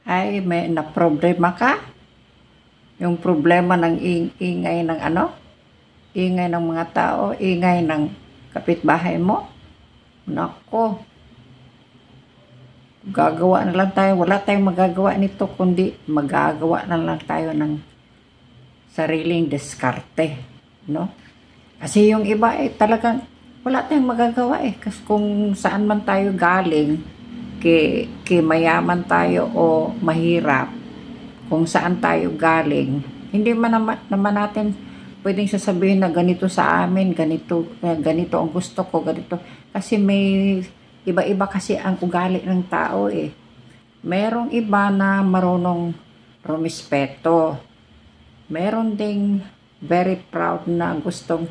Ay, may na problema ka? Yung problema ng ingay ng ano? Ingay ng mga tao, ingay ng kapitbahay mo? Nako, gagawa na lang tayo. Wala tayong magagawa nito, kundi magagawa na lang tayo ng sariling diskarte, no? Kasi yung iba talagang wala tayong magagawa kasi kung saan man tayo galing, mayaman tayo o mahirap, kung saan tayo galing, hindi man naman natin pwedeng sasabihin na ganito sa amin, ganito ang gusto ko, ganito. Kasi may iba-iba kasi ang ugali ng tao Merong iba na marunong rumispeto. Meron ding very proud na gustong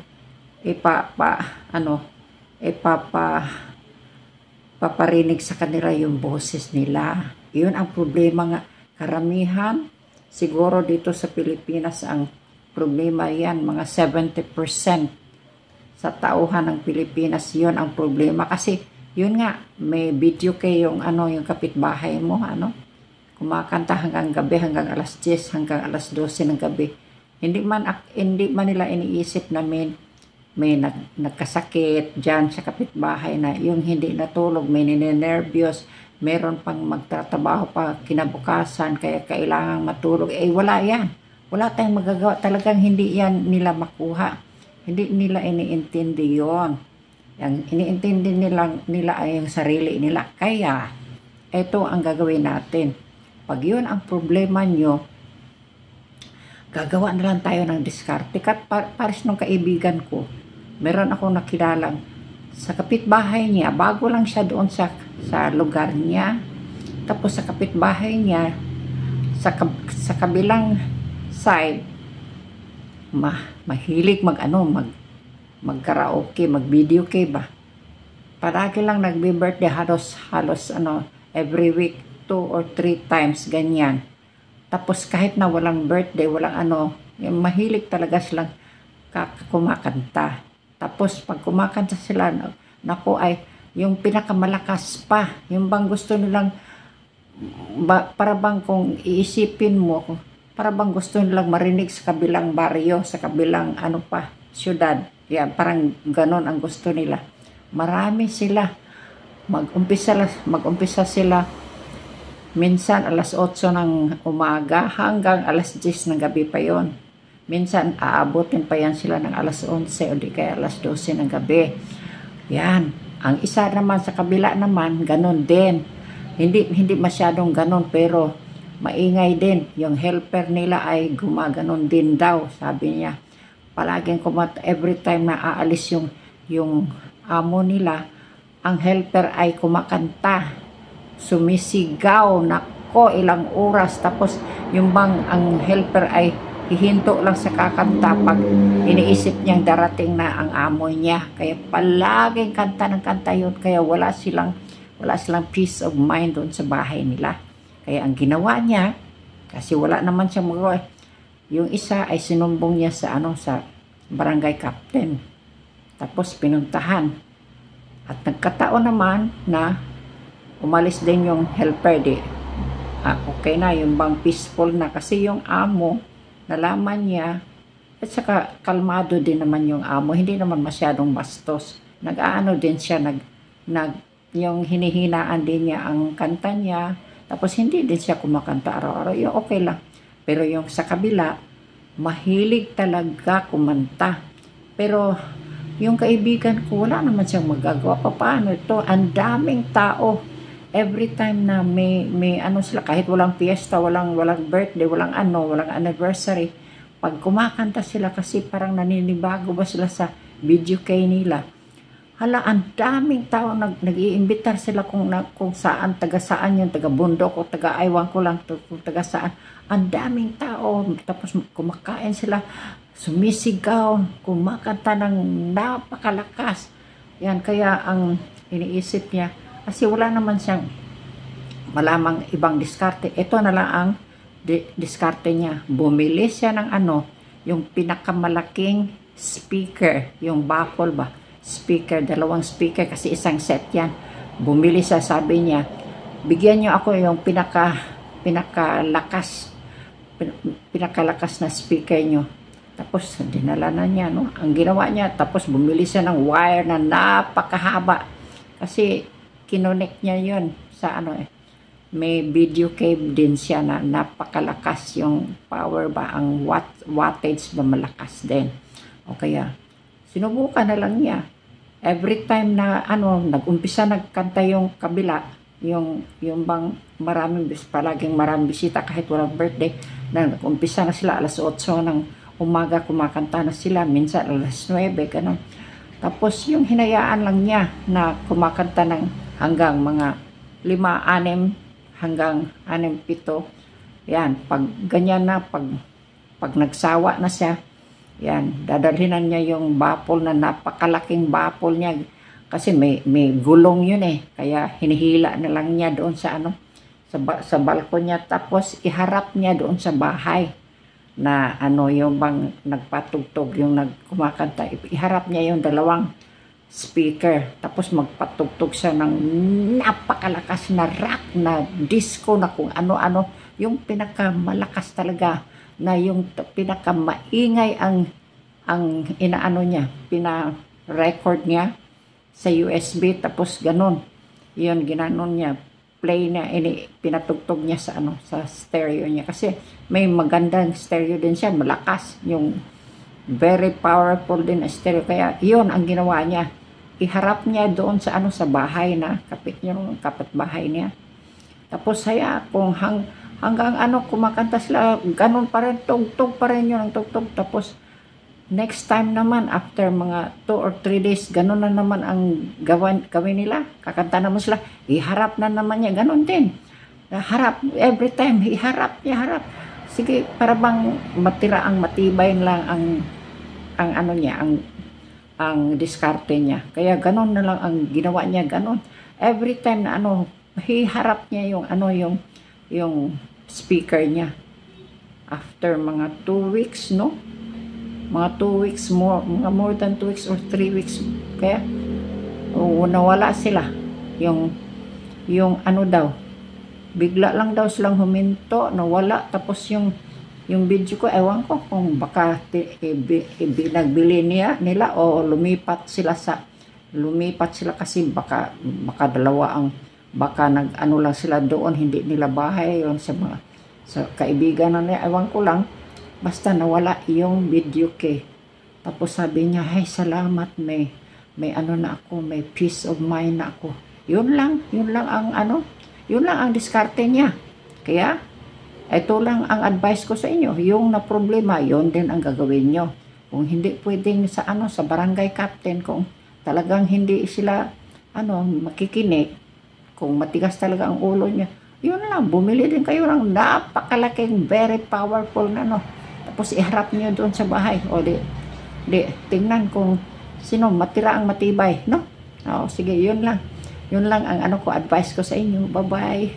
paparinig sa kanila yung boses nila. Yun ang problema nga. Karamihan, siguro dito sa Pilipinas, ang problema yan, mga 70% sa tauhan ng Pilipinas, yun ang problema. Kasi, yun nga, may video kayo yung kapitbahay mo, kumakanta hanggang gabi, hanggang alas 10, hanggang alas 12 ng gabi. Hindi man nila iniisip na may nagkasakit dyan sa kapitbahay na yung hindi natulog, may ninenervyos, meron pang magtatrabaho pa kinabukasan, kaya kailangang matulog. Wala yan. Wala tayong magagawa. Talagang hindi yan nila makuha. Hindi nila iniintindi yon. Yung iniintindi nila ay yung sarili nila. Kaya, ito ang gagawin natin. Pag yun ang problema nyo, gagawa na lang tayo ng diskarte. Pares nung kaibigan ko, meron akong nakilalang sa kapitbahay niya, bago lang siya doon sa lugar niya. Tapos sa kapitbahay niya, sa kabilang side, mahilig mag-karaoke, mag-videoke ba. Paragi lang nagbe-birthday halos every week 2 or 3 times ganyan. Tapos kahit na walang birthday, mahilig talaga silang kumakanta. Tapos pag kumakanta sila, naku ay yung pinakamalakas pa, yung bang gusto nilang para bang kung iisipin mo, para bang gusto nilang marinig sa kabilang baryo, sa kabilang syudad. Yan, parang ganon ang gusto nila. Marami sila. Mag-umpisa sila minsan alas 8 ng umaga hanggang alas 10 ng gabi pa yon. Minsan aabutin pa yan sila ng alas 11 o di kaya alas 12 ng gabi. Yan. Ang isa naman sa kabila naman, ganon din. Hindi masyadong ganon pero maingay din. Yung helper nila ay gumaganon din daw, sabi niya. Palaging every time na aalis yung amo nila, ang helper ay kumakanta, sumisigaw, nako, ilang oras. Tapos yung bang ang helper ay hihinto lang sa kakanta pag iniisip niyang darating na ang amo niya. Kaya palaging kanta ng kanta yun. Kaya wala silang peace of mind doon sa bahay nila. Kaya ang ginawa niya, kasi wala naman siyang magawa, yung isa ay sinumbong niya sa barangay captain. Tapos pinuntahan. At nagkataon naman na umalis din yung helper okay na, yung bang peaceful na. Kasi yung amo, nalaman niya, at saka kalmado din naman yung amo, hindi naman masyadong bastos. Nag-aano din siya, yung hinihinaan din niya ang kanta niya, tapos hindi din siya kumakanta araw-araw, yung okay lang. Pero yung sa kabila, mahilig talaga kumanta. Pero yung kaibigan ko, wala naman siyang magagawa. Paano ito? Ang daming tao. Every time na may sila, kahit walang fiesta, walang birthday, walang anniversary, pag kumakanta sila kasi parang naninibago ba sila sa video kay nila. Hala, ang daming tao, nag-iimbitar sila kung saan, taga saan yun, taga bundok o taga aywan ko lang, taga saan. Ang daming tao, tapos kumakain sila, sumisigaw, kumakanta ng napakalakas. Yan, kaya ang iniisip niya, kasi wala naman siyang malamang ibang diskarte. Ito na lang ang diskarte niya. Bumili siya ng yung pinakamalaking speaker, yung baffle ba? Speaker, 2 speaker kasi isang set yan. Bumili siya, sabi niya, bigyan niyo ako yung pinakalakas na speaker nyo. Tapos dinala na niya, no? Ang ginawa niya, tapos bumili siya ng wire na napakahaba. Kasi kinonek niya yun sa ano may video cable din siya na napakalakas yung power ba, ang wattage ba malakas din. O kaya, sinubukan na lang niya. Every time na nag-umpisa nagkanta yung kabila, yung bang palaging maraming bisita kahit walang birthday, na nag-umpisa na sila alas 8 ng umaga, kumakanta na sila, minsan alas 9, ganun. Tapos yung hinayaan lang niya na kumakanta ng hanggang mga 5, 6, hanggang 6, 7. Yan, pag ganyan na, pag nagsawa na siya, yan, dadalhinan niya yung bapol na napakalaking bapol niya. Kasi may gulong yun eh. Kaya hinihila na lang niya doon sa sa balkon niya. Tapos iharap niya doon sa bahay na yung bang nagpatugtog, yung nagkumakanta. Iharap niya yung 2 speaker. Tapos magpatugtog siya ng napakalakas na rock, na disco, na kung ano-ano. Yung pinakamalakas talaga, na yung pinakamaingay ang inaano niya, pina-record niya sa USB. Tapos ganun. Yun, ginanon niya. Play na, pinatugtog niya sa sa stereo niya. Kasi may magandang stereo din siya, malakas. Yung very powerful din na stereo. Kaya yun ang ginawa niya. Iharap niya doon sa sa bahay na yung kapitbahay niya. Tapos kung hanggang kumakanta sila, ganun pa rin, tugtog pa rin yun ang tugtog. Tapos next time naman, after mga 2 or 3 days, ganun na naman ang gawin nila. Kakanta naman sila, iharap na naman niya, ganun din. Harap, every time, iharap. Sige, para bang matibay lang ang niya, ang diskarte niya. Kaya ganun na lang ang ginawa niya, ganun. Every time na hiharap niya yung speaker niya. After mga 2 weeks, no? Mga 2 weeks, more than 2 weeks or 3 weeks. Kaya, nawala sila. Yung daw, bigla lang daw silang huminto, nawala. Tapos yung video ko, ewan ko kung baka nagbili nila o lumipat sila kasi baka dalawa baka lang sila doon, hindi nila bahay yun sa kaibigan na nila, ewan ko lang. Basta nawala yung video kay. Tapos sabi niya, ay salamat, may na ako, may peace of mind na ako. Yun lang ang diskarte niya. Kaya ito lang ang advice ko sa inyo. Yung na problema, yun din ang gagawin nyo. Kung hindi pwedeng sa barangay captain, kung talagang hindi sila makikinig, kung matigas talaga ang ulo niya, yun lang, bumili din kayo ng napakalaking, very powerful na tapos iharap niyo doon sa bahay. O di tingnan kung sino matira ang matibay, no? O, sige, yun lang. Yun lang ang ko, advice ko sa inyo. Bye-bye.